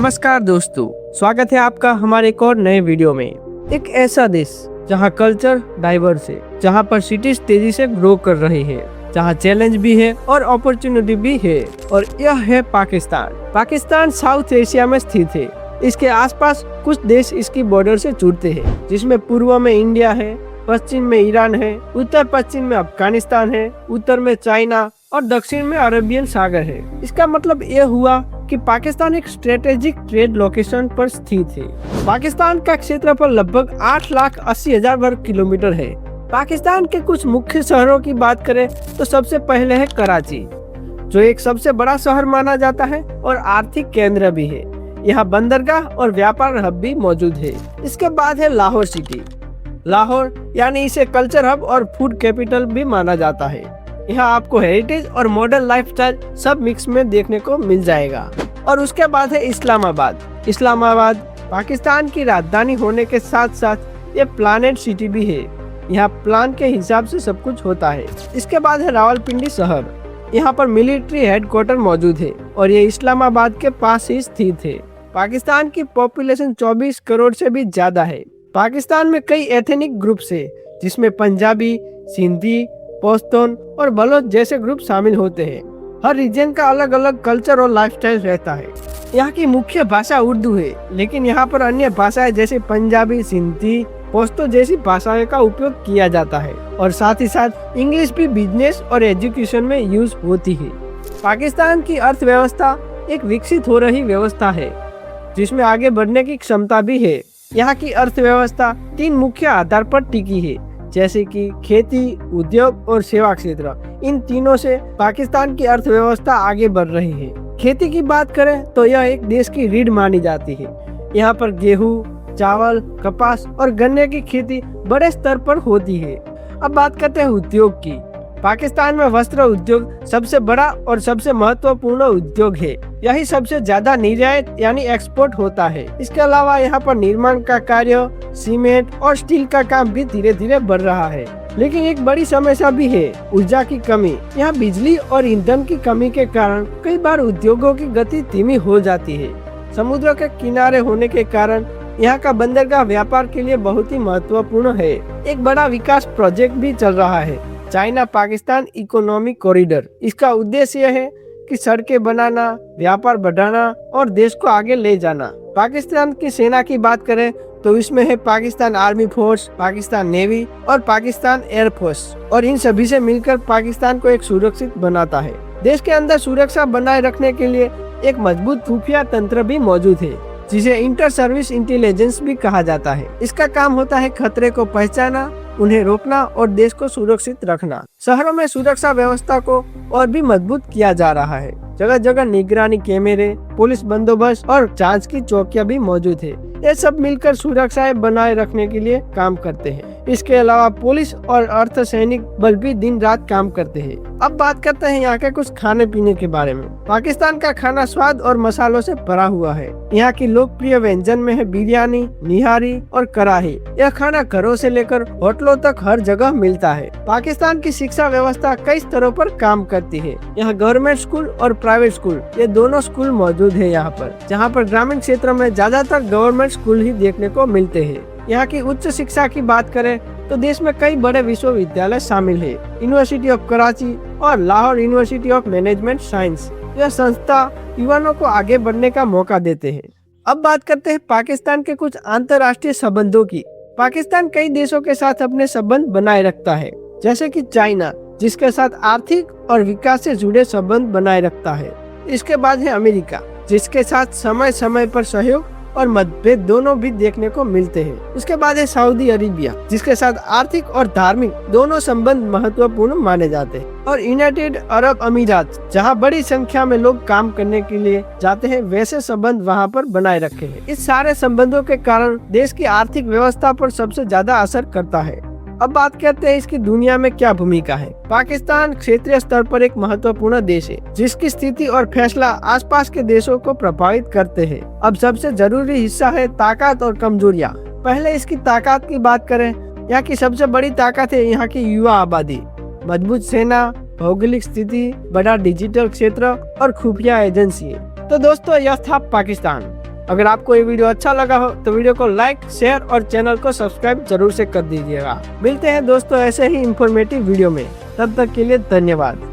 नमस्कार दोस्तों, स्वागत है आपका हमारे एक और नए वीडियो में। एक ऐसा देश जहां कल्चर डाइवर्स है, जहां पर सिटीज तेजी से ग्रो कर रही है, जहां चैलेंज भी है और अपॉर्चुनिटी भी है, और यह है पाकिस्तान। पाकिस्तान साउथ एशिया में स्थित है। इसके आसपास कुछ देश इसकी बॉर्डर से जुड़ते हैं, जिसमें पूर्व में इंडिया है, पश्चिम में ईरान है, उत्तर पश्चिम में अफगानिस्तान है, उत्तर में चाइना और दक्षिण में अरेबियन सागर है। इसका मतलब यह हुआ कि पाकिस्तान एक स्ट्रेटेजिक ट्रेड लोकेशन पर स्थित है। पाकिस्तान का क्षेत्रफल लगभग 8,80,000 वर्ग किलोमीटर है। पाकिस्तान के कुछ मुख्य शहरों की बात करें तो सबसे पहले है कराची, जो एक सबसे बड़ा शहर माना जाता है और आर्थिक केंद्र भी है। यहाँ बंदरगाह और व्यापार हब भी मौजूद है। इसके बाद है लाहौर सिटी। लाहौर यानी इसे कल्चर हब और फूड कैपिटल भी माना जाता है। यहाँ आपको हेरिटेज और मॉडर्न लाइफस्टाइल सब मिक्स में देखने को मिल जाएगा। और उसके बाद है इस्लामाबाद। इस्लामाबाद पाकिस्तान की राजधानी होने के साथ साथ ये प्लानेट सिटी भी है। यहाँ प्लान के हिसाब से सब कुछ होता है। इसके बाद है रावलपिंडी शहर। यहाँ पर मिलिट्री हेडक्वार्टर मौजूद है और ये इस्लामाबाद के पास ही स्थित है। पाकिस्तान की पॉपुलेशन 24 करोड़ से भी ज्यादा है। पाकिस्तान में कई एथनिक ग्रुप्स है, जिसमें पंजाबी, सिंधी, पश्तून और बलोच जैसे ग्रुप शामिल होते हैं। हर रीजन का अलग अलग कल्चर और लाइफस्टाइल रहता है। यहाँ की मुख्य भाषा उर्दू है, लेकिन यहाँ पर अन्य भाषाएं जैसे पंजाबी, सिंधी, पश्तो जैसी भाषाओं का उपयोग किया जाता है, और साथ ही साथ इंग्लिश भी बिजनेस और एजुकेशन में यूज होती है। पाकिस्तान की अर्थव्यवस्था एक विकसित हो रही व्यवस्था है, जिसमें आगे बढ़ने की क्षमता भी है। यहाँ की अर्थव्यवस्था 3 मुख्य आधार पर टिकी है, जैसे कि खेती, उद्योग और सेवा क्षेत्र। इन तीनों से पाकिस्तान की अर्थव्यवस्था आगे बढ़ रही है। खेती की बात करें तो यह एक देश की रीढ़ मानी जाती है। यहाँ पर गेहूं, चावल, कपास और गन्ने की खेती बड़े स्तर पर होती है। अब बात करते हैं उद्योग की। पाकिस्तान में वस्त्र उद्योग सबसे बड़ा और सबसे महत्वपूर्ण उद्योग है। यही सबसे ज्यादा निर्यात यानी एक्सपोर्ट होता है। इसके अलावा यहाँ पर निर्माण का कार्य, सीमेंट और स्टील का काम भी धीरे धीरे बढ़ रहा है। लेकिन एक बड़ी समस्या भी है, ऊर्जा की कमी। यहाँ बिजली और ईंधन की कमी के कारण कई बार उद्योगों की गति धीमी हो जाती है। समुद्र के किनारे होने के कारण यहाँ का बंदरगाह व्यापार के लिए बहुत ही महत्वपूर्ण है। एक बड़ा विकास प्रोजेक्ट भी चल रहा है, चाइना पाकिस्तान इकोनॉमिक कॉरिडोर। इसका उद्देश्य यह है कि सड़कें बनाना, व्यापार बढ़ाना और देश को आगे ले जाना। पाकिस्तान की सेना की बात करें तो इसमें है Pakistan army force, Pakistan navy और पाकिस्तान एयर फोर्स, और इन सभी से मिलकर पाकिस्तान को एक सुरक्षित बनाता है। देश के अंदर सुरक्षा बनाए रखने के लिए एक मजबूत खुफिया तंत्र भी मौजूद है, जिसे इंटर सर्विस इंटेलिजेंस भी कहा जाता है। इसका काम होता है खतरे को पहचाना, उन्हें रोकना और देश को सुरक्षित रखना। शहरों में सुरक्षा व्यवस्था को और भी मजबूत किया जा रहा है। जगह जगह निगरानी कैमरे, पुलिस बंदोबस्त और जांच की चौकियां भी मौजूद है। ये सब मिलकर सुरक्षा बनाए रखने के लिए काम करते हैं। इसके अलावा पुलिस और अर्धसैनिक बल भी दिन रात काम करते हैं। अब बात करते हैं यहाँ के कुछ खाने पीने के बारे में। पाकिस्तान का खाना स्वाद और मसालों से भरा हुआ है। यहाँ की लोकप्रिय व्यंजन में है बिरयानी, निहारी और कड़ाही। यह खाना घरों से लेकर होटलों तक हर जगह मिलता है। पाकिस्तान की शिक्षा व्यवस्था कई स्तरों पर काम करती है। यहाँ गवर्नमेंट स्कूल और प्राइवेट स्कूल, ये दोनों स्कूल मौजूद है यहाँ पर, जहाँ पर ग्रामीण क्षेत्र में ज्यादातर गवर्नमेंट स्कूल ही देखने को मिलते हैं। यहाँ की उच्च शिक्षा की बात करें तो देश में कई बड़े विश्वविद्यालय शामिल है। यूनिवर्सिटी ऑफ कराची और Lahore university of management science, यह संस्था युवाओं को आगे बढ़ने का मौका देते हैं। अब बात करते हैं पाकिस्तान के कुछ अंतर्राष्ट्रीय संबंधों की। पाकिस्तान कई देशों के साथ अपने संबंध बनाए रखता है, जैसे कि चाइना, जिसके साथ आर्थिक और विकास से जुड़े संबंध बनाए रखता है। इसके बाद है अमेरिका, जिसके साथ समय समय पर सहयोग और मतभेद दोनों भी देखने को मिलते हैं। उसके बाद है सऊदी अरेबिया, जिसके साथ आर्थिक और धार्मिक दोनों संबंध महत्वपूर्ण माने जाते हैं। और यूनाइटेड अरब अमीरात, जहां बड़ी संख्या में लोग काम करने के लिए जाते हैं, वैसे संबंध वहां पर बनाए रखे हैं। इस सारे संबंधों के कारण देश की आर्थिक व्यवस्था पर सबसे ज्यादा असर करता है। अब बात करते हैं इसकी दुनिया में क्या भूमिका है। पाकिस्तान क्षेत्रीय स्तर पर एक महत्वपूर्ण देश है, जिसकी स्थिति और फैसला आसपास के देशों को प्रभावित करते हैं। अब सबसे जरूरी हिस्सा है ताकत और कमजोरियां। पहले इसकी ताकत की बात करें, यहाँ की सबसे बड़ी ताकत है यहाँ की युवा आबादी, मजबूत सेना, भौगोलिक स्थिति, बड़ा डिजिटल क्षेत्र और खुफिया एजेंसी। तो दोस्तों, यह था पाकिस्तान। अगर आपको ये वीडियो अच्छा लगा हो तो वीडियो को लाइक, शेयर और चैनल को सब्सक्राइब जरूर से कर दीजिएगा। मिलते हैं दोस्तों ऐसे ही इंफॉर्मेटिव वीडियो में, तब तक के लिए धन्यवाद।